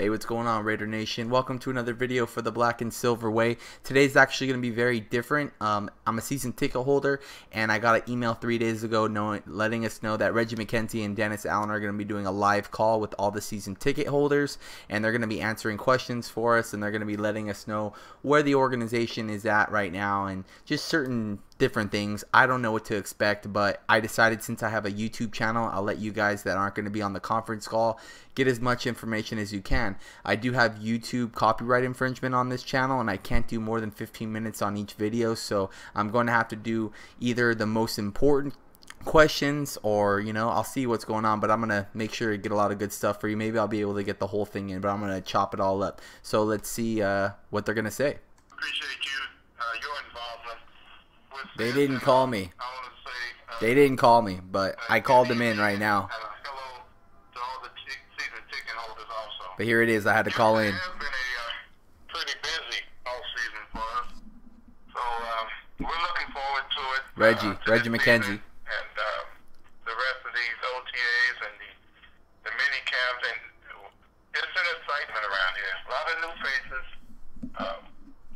Hey, what's going on, Raider Nation? Welcome to another video for the Black and Silver Way. Today's actually going to be very different. I'm a season ticket holder, and I got an email 3 days ago letting us know that Reggie Mckenzie and Dennis Allen are going to be doing a live call with all the season ticket holders, and they're going to be answering questions for us, and they're going to be letting us know where the organization is at right now and just certain different things. I don't know what to expect, but I decided since I have a YouTube channel, I'll let you guys that aren't going to be on the conference call get as much information as you can. I do have YouTube copyright infringement on this channel, and I can't do more than 15 minutes on each video, so I'm going to have to do either the most important questions or, you know, I'll see what's going on, but I'm going to make sure to get a lot of good stuff for you. Maybe I'll be able to get the whole thing in, but I'm going to chop it all up. So let's see what they're going to say. Appreciate you, your involvement. They didn't call me. They didn't call me, but I called them in right now. Hello to all the season ticket holders also. But here it is. I had to call in. It has been pretty busy all season for us, so we're looking forward to it. Reggie Mckenzie. And the rest of these OTAs and the mini camps, and it's an excitement around here. A lot of new faces,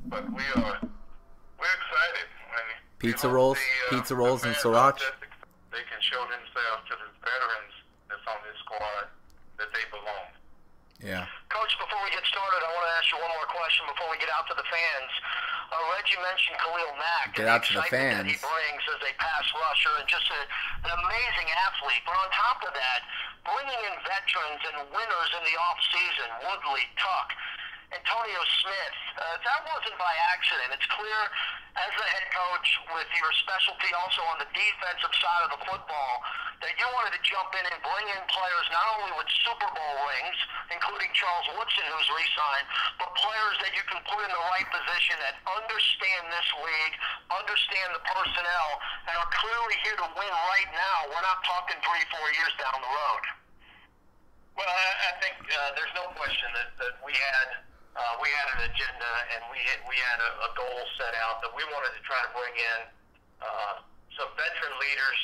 but we're excited. Pizza rolls and sriracha. They can show themselves to the veterans that's on this squad that they belong. Yeah. Coach, before we get started, I want to ask you one more question before we get out to the fans. Reggie mentioned Khalil Mack. Get out to the excitement fans. That he brings as a pass rusher and just an amazing athlete. But on top of that, bringing in veterans and winners in the offseason, Woodley, Tuck, Antonio Smith, that wasn't by accident. It's clear as the head coach with your specialty also on the defensive side of the football that you wanted to jump in and bring in players not only with Super Bowl rings, including Charles Woodson, who's re-signed, but players that you can put in the right position that understand this league, understand the personnel, and are clearly here to win right now. We're not talking 3-4 years down the road. Well, I think there's no question that we had an agenda, and we had a goal set out that we wanted to try to bring in some veteran leaders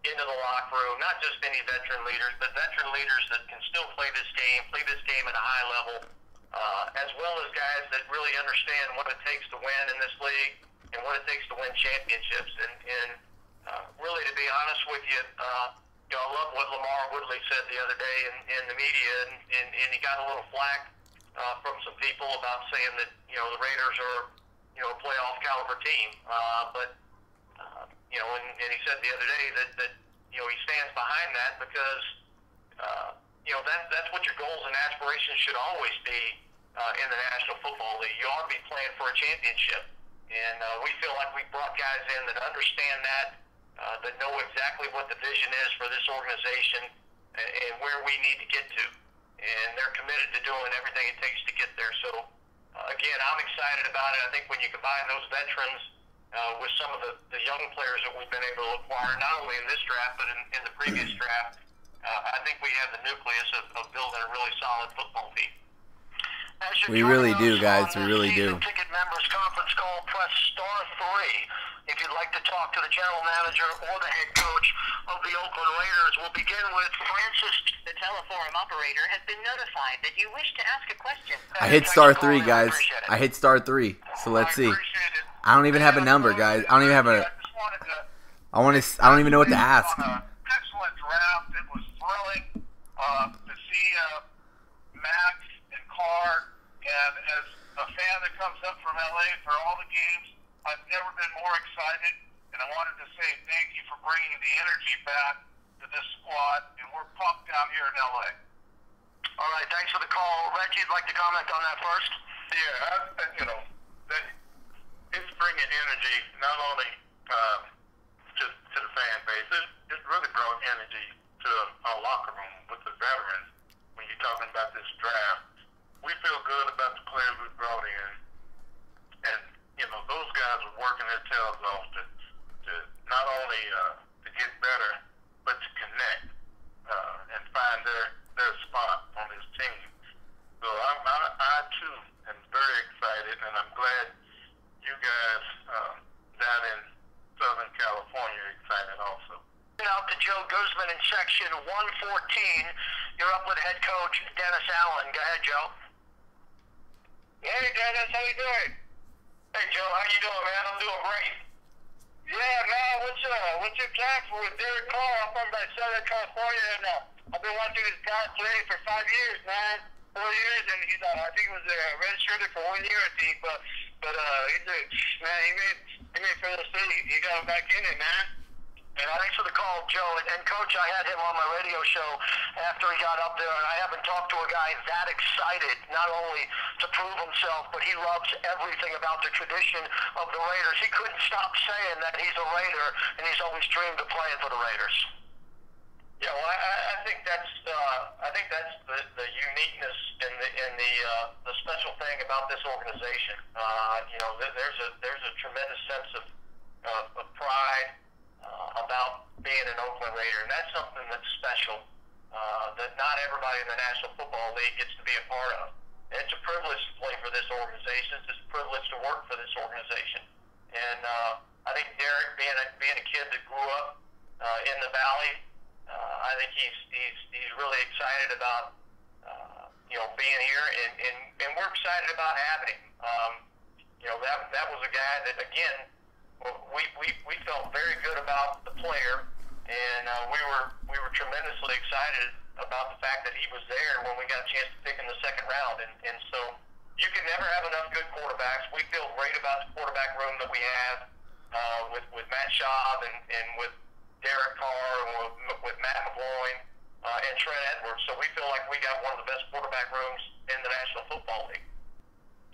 into the locker room, not just any veteran leaders, but veteran leaders that can still play this game at a high level, as well as guys that really understand what it takes to win in this league and what it takes to win championships. And really, to be honest with you, I love what Lamar Woodley said the other day in the media, and he got a little flack from some people about saying that, the Raiders are, a playoff caliber team. And he said the other day that he stands behind that because, that's what your goals and aspirations should always be in the National Football League. You ought to be playing for a championship. And we feel like we brought guys in that understand that know exactly what the vision is for this organization and where we need to get to. And they're committed to doing everything it takes to get there. So, again, I'm excited about it. I think when you combine those veterans with some of the young players that we've been able to acquire, not only in this draft but in the previous draft, I think we have the nucleus of building a really solid football team. We really do, guys. We really do. Ticket members conference call, press *3 if you'd like to talk to the general manager or the head coach of the Oakland Raiders. We'll begin with Francis. The teleforum operator has been notified that you wish to ask a question. I hit *3, guys. I hit *3. So let's see. I don't even have a number, guys. I don't even have a. I don't even know what to ask. Excellent draft. It was thrilling to see Max and Carr. And as a fan that comes up from LA for all the games, I've never been more excited. And I wanted to say thank you for bringing the energy back to this squad. And we're pumped down here in LA. All right, thanks for the call. Reggie, you'd like to comment on that first? Yeah, it's bringing energy not only to the fan base. It's really brought energy to our locker room with the veterans. When you're talking about this draft, we feel good about the players we brought in, and those guys are working their tails off to not only to get better, but to connect and find their spot on this team. So I too am very excited, and I'm glad you guys down in Southern California are excited also. Out to Joe Guzman in section 114. You're up with head coach Dennis Allen. Go ahead, Joe. Hey, Dennis, how you doing? Hey, Joe, how you doing, man? I'm doing great. Yeah, man, what's your plan for Derek Carr? I'm from Southern California, and I've been watching this guy play for 5 years, man. 4 years, and he's I think he was redshirted for 1 year, I think, but he's a man. He made Federal State. He got him back in it, man. And thanks for the call, Joe. And Coach, I had him on my radio show after he got up there, and I haven't talked to a guy that excited, not only to prove himself, but he loves everything about the tradition of the Raiders. He couldn't stop saying that he's a Raider, and he's always dreamed of playing for the Raiders. Yeah, well, I think that's the uniqueness and the special thing about this organization. There's a tremendous sense of pride about being an Oakland Raider, and that's something that's special that not everybody in the National Football League gets to be a part of. And it's a privilege to play for this organization. It's a privilege to work for this organization. And I think Derek, being a kid that grew up in the Valley, I think he's really excited about being here, and we're excited about having him. That was a guy that, again, we felt very good about the player, and we were tremendously excited about the fact that he was there when we got a chance to pick in the second round. And so you can never have enough good quarterbacks. We feel great about the quarterback room that we have with Matt Schaub and with Derek Carr and with Matt McGloin and Trent Edwards. So we feel like we got one of the best quarterback rooms in the National Football League.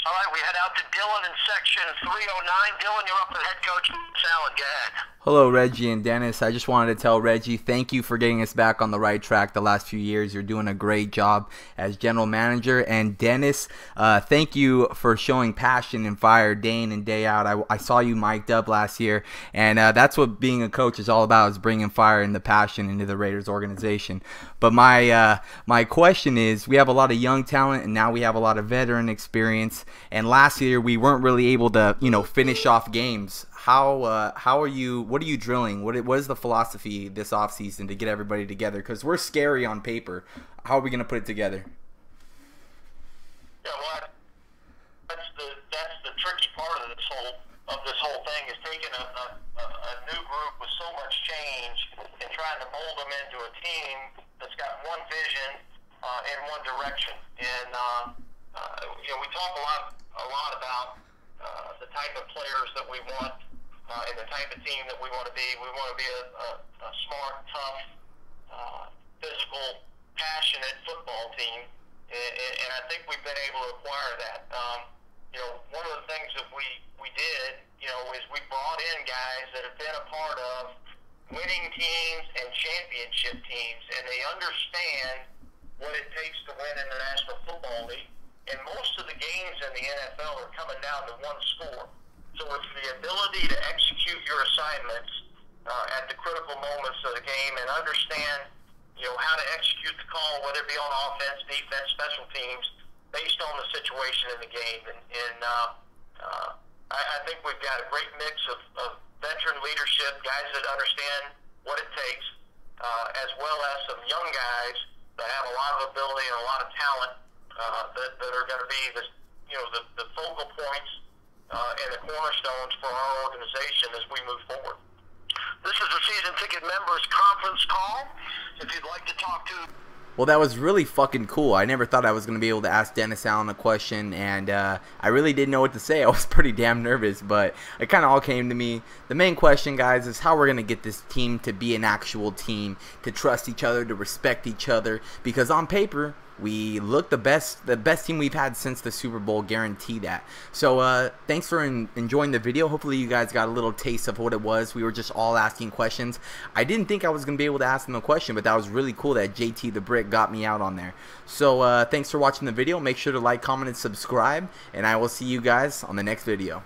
All right, we head out to Dylan in section 309. Dylan, you're up with head coach Allen. Go ahead. Hello, Reggie and Dennis. I just wanted to tell Reggie, thank you for getting us back on the right track the last few years. You're doing a great job as general manager. And Dennis, thank you for showing passion and fire day in and day out. I saw you mic'd up last year, and that's what being a coach is all about, is bringing fire and the passion into the Raiders organization. But my question is, we have a lot of young talent, and now we have a lot of veteran experience. And last year we weren't really able to, finish off games. How are you? What are you drilling? What is the philosophy this offseason to get everybody together? Because we're scary on paper. How are we going to put it together? Yeah, well, that's the tricky part of this whole thing, is taking a new group with so much change and trying to mold them into a team that's got one vision in one direction. And we talk a lot about the type of players that we want and the type of team that we want to be. We want to be a smart, tough, physical, passionate football team, and I think we've been able to acquire that. One of the things that we did, is we brought in guys that have been a part of winning teams and championship teams, and they understand what it takes to win in the National Football League. And most of the games in the NFL are coming down to one score. So it's the ability to execute your assignments at the critical moments of the game and understand, how to execute the call, whether it be on offense, defense, special teams, based on the situation in the game. And I think we've got a great mix of veteran leadership, guys that understand what it takes, as well as some young guys that have a lot of ability and a lot of talent that are going to be the focal points and the cornerstones for our organization as we move forward. This is the season ticket members conference call. If you'd like to talk to... Well, that was really fucking cool. I never thought I was going to be able to ask Dennis Allen a question, and I really didn't know what to say. I was pretty damn nervous, but it kind of all came to me. The main question, guys, is how we're going to get this team to be an actual team, to trust each other, to respect each other, because on paper, we look the best team we've had since the Super Bowl, guarantee that. So thanks for enjoying the video. Hopefully you guys got a little taste of what it was. We were just all asking questions. I didn't think I was going to be able to ask them a question, but that was really cool that JT the Brick got me out on there. So thanks for watching the video. Make sure to like, comment, and subscribe, and I will see you guys on the next video.